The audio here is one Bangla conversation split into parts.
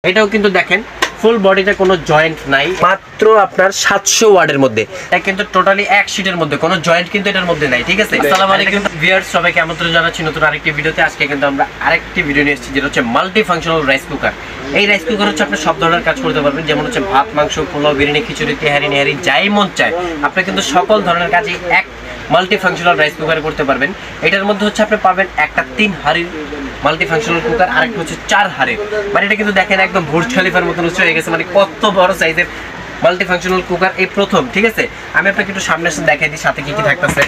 এটাও কিন্তু দেখেন ফুল বডিতে কোনো জয়েন্ট নাই, মাত্র আপনার 700 ওয়াটের মধ্যে। এটা কিন্তু টোটালি এক শীটের মধ্যে, কোনো জয়েন্ট কিন্তু এটার মধ্যে নাই, ঠিক আছে। আসসালামু আলাইকুম ভিউয়ার্স, সবাইকে আমন্ত্রণ জানাচ্ছি নতুন আরেকটি ভিডিওতে। আজকে কিন্তু আমরা আরেকটি ভিডিও নিয়ে এসেছি, যেটা হচ্ছে মাল্টি ফাংশনাল রাইস কুকার। এই রাইস কুকার হচ্ছে আপনি সব ধরনের কাজ করতে পারবেন, যেমন হচ্ছে ভাত, মাংস, পোলাও, বিরিয়ানি, খিচুড়ি, তেহারি, নেহারি, যাই মন চায় আপনি কিন্তু সকল ধরনের কাজই এক মাল্টি ফাংশনাল রাইস কুকারে করতে পারবেন। এটার মধ্যে হচ্ছে আপনি পাবেন একটা 3 হাঁড়ির মাল্টি ফাংশনাল কুকার, আর একটা হচ্ছে 4 হাঁড়ির। মানে এটা কিন্তু দেখেন একদম বুর্জ খলিফার মতন উঁচু হয়ে গেছে, মানে কত বড় সাইজের মাল্টি ফাংশনাল কুকার এই প্রথম, ঠিক আছে। আমি আপনাকে একটু সামনে এসে দেখাই দিই সাথে কি কি থাকতেছে।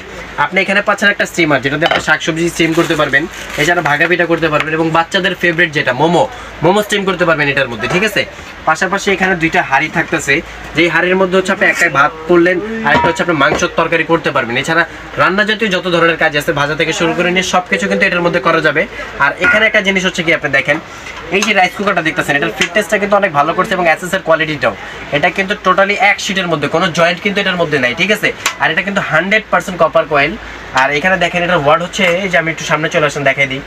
আপনি এখানে পাচ্ছেন একটা স্টিমার, যেটাতে আপনি শাকসবজি স্টিম করতে পারবেন, এছাড়া ভাগা পিঠা করতে পারবেন, এবং বাচ্চাদের ফেভারিট যেটা মোমো স্টিম করতে পারবেন এটার মধ্যে, ঠিক আছে। পাশাপাশি এখানে দুইটা হাঁড়ি থাকতেছে, যেই হাঁড়ির মধ্যে হচ্ছে আপনি একটা ভাত করলেন, আর একটা হচ্ছে আপনি মাংসের তরকারি করতে পারবেন। এছাড়া রান্না জাতীয় যত ধরনের কাজ আছে, ভাজা থেকে শুরু করে নিয়ে সবকিছু কিন্তু এটার মধ্যে করা যাবে। আর এখানে একটা জিনিস হচ্ছে কি, আপনি দেখেন এই যে রাইস কুকারটা দেখতেছেন, এটার ফিটনেসটা কিন্তু অনেক ভালো করছে, এবং এসএসএর কোয়ালিটিটাও। এটা কিন্তু টোটালি এক শীটের মধ্যে, কোনো জয়েন্ট কিন্তু এটার মধ্যে নাই, ঠিক আছে। আর এটা কিন্তু 100% কপার কয়েল। আর এখানে দেখেন এটার ওয়াট হচ্ছে, এই যে আমি একটু সামনে চলে আসেন দেখাই দিই,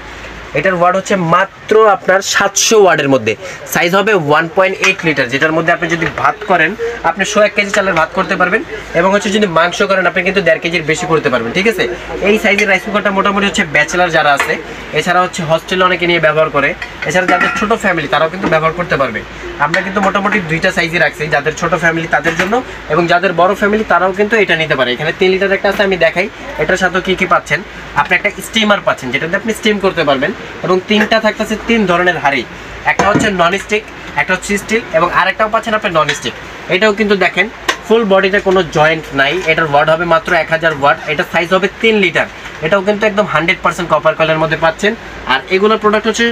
এটার ওয়াট হচ্ছে মাত্র আপনার 700 ওয়াটের মধ্যে। সাইজ হবে 1.8 লিটার, যেটার মধ্যে আপনি যদি ভাত করেন আপনি 100 কেজি চালের ভাত করতে পারবেন, এবং হচ্ছে যদি মাংস করেন আপনি কিন্তু 1.5 কেজির বেশি করতে পারবেন, ঠিক আছে। এই সাইজের রাইস কুকারটা মোটামুটি হচ্ছে ব্যাচেলার যারা আছে, এছাড়া হচ্ছে হস্টেলে অনেকে নিয়ে ব্যবহার করে, এছাড়া যাদের ছোট ফ্যামিলি তারাও কিন্তু ব্যবহার করতে পারবে। আমরা কিন্তু মোটামুটি দুইটা সাইজই রাখছি, যাদের ছোট ফ্যামিলি তাদের জন্য, এবং যাদের বড় ফ্যামিলি তারাও কিন্তু এটা নিতে পারে। এখানে 3 লিটার একটা আছে, আমি দেখাই। এটার সাথে কি কি পাচ্ছেন, আপনি একটা স্টিমার পাচ্ছেন, যেটাতে আপনি স্টিম করতে পারবেন, এবং 3টা থাকতেছে 3 ধরনের হাঁড়ি। একটা হচ্ছে নন স্টিক, একটা হচ্ছে স্টিল, এবং আরেকটাও পাচ্ছেন আপনি নন স্টিক। এটাও কিন্তু দেখেন ফুল বডিতে কোনো জয়েন্ট নাই। এটার ওয়াট হবে মাত্র 1000 ওয়াট। এটা সাইজ হবে 3 লিটার। এটাও কিন্তু একদম 100% কপার কয়েলের মধ্যে পাচ্ছেন। আর এগুলোর প্রোডাক্ট হচ্ছে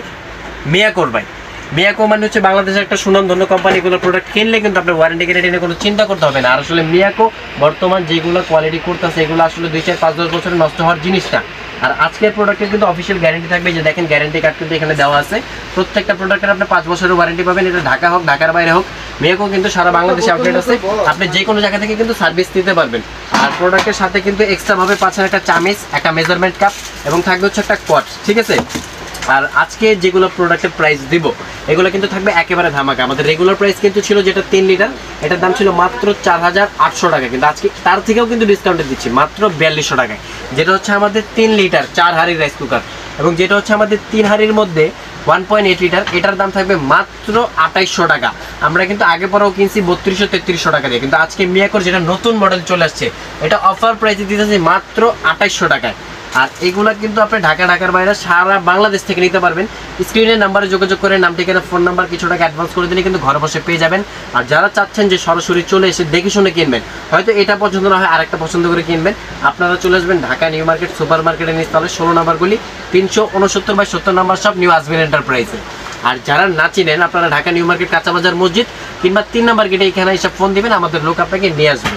মিয়াকোর ভাই। মিয়াকো মানে হচ্ছে বাংলাদেশের একটা সুনামধন্য কোম্পানি। এগুলোর প্রোডাক্ট কিনলে কিন্তু আপনার ওয়ারেন্টি গ্যারেন্টি নিয়ে কোনো চিন্তা করতে হবে না। আর আসলে মিয়াকো বর্তমান যেগুলো কোয়ালিটি করতেছে, এগুলো আসলে 2, 4, 5, 10 বছরে নষ্ট হওয়ার জিনিস না। আর আজকের প্রোডাক্টের কিন্তু অফিসিয়াল গ্যারেন্টি থাকবে, যে দেখেন গ্যারেন্টি কার্ড কিন্তু এখানে দেওয়া আছে। প্রত্যেকটা প্রোডাক্টের আপনি 5 বছরের ওয়ারেন্টি পাবেন। এটা ঢাকা হোক, ঢাকার বাইরে হোক, মিয়াকো কিন্তু সারা বাংলাদেশে আউটলেট আছে। আপনি যে কোনো জায়গা থেকে কিন্তু সার্ভিস দিতে পারবেন। আর প্রোডাক্টের সাথে কিন্তু এক্সট্রাভাবে পাচ্ছেন একটা চামিচ, একটা মেজারমেন্ট কাপ, এবং থাকবে হচ্ছে একটা কোয়াট, ঠিক আছে। আর আজকে যেগুলো প্রোডাক্টের প্রাইস দিব, এগুলো কিন্তু থাকবে একেবারে ধামাকা। আমাদের রেগুলার প্রাইস কিন্তু ছিল যেটা 3 লিটার, এটার দাম ছিল মাত্র 4800 টাকা, কিন্তু আজকে তার থেকেও কিন্তু ডিসকাউন্টে দিচ্ছি মাত্র 4200 টাকায়। যেটা হচ্ছে আমাদের 3 লিটার 4 হাঁড়ির রাইস কুকার, এবং যেটা হচ্ছে আমাদের 3 হাঁড়ির মধ্যে 1.8 লিটার, এটার দাম থাকবে মাত্র 2800 টাকা। আমরা কিন্তু আগে পরেও কিনছি 3200-3300 টাকা দিয়ে, কিন্তু আজকে মিয়াকোর যেটা নতুন মডেল চলে আসছে, এটা অফার প্রাইসে দিতেছে মাত্র 2800 টাকায়। আর এগুলা কিন্তু আপনি ঢাকার বাইরে সারা বাংলাদেশ থেকে নিতে পারবেন। স্ক্রিনের নাম্বারে যোগাযোগ করে নাম, ঠিকানা, ফোন নাম্বার, কিছু টাকা অ্যাডভান্স করে দিলে কিন্তু ঘরে বসে পেয়ে যাবেন। আর যারা চাচ্ছেন যে সরাসরি চলে এসে দেখে শুনে কিনবেন, হয়তো এটা পছন্দ না হয় আরেকটা পছন্দ করে কিনবেন, আপনারা চলে আসবেন ঢাকা নিউ মার্কেট সুপার মার্কেটের নিচতলে 16 নম্বর গলি 369/70 নম্বর শপ, নিউ আজমির এন্টারপ্রাইজে। আর যারা না চিনেন, আপনারা ঢাকা নিউ মার্কেট কাঁচা বাজার মসজিদ কিংবা 3 নম্বর গেটে এখানে এসে ফোন দিবেন, আমাদের লোক আপনাকে নিয়ে আসবে।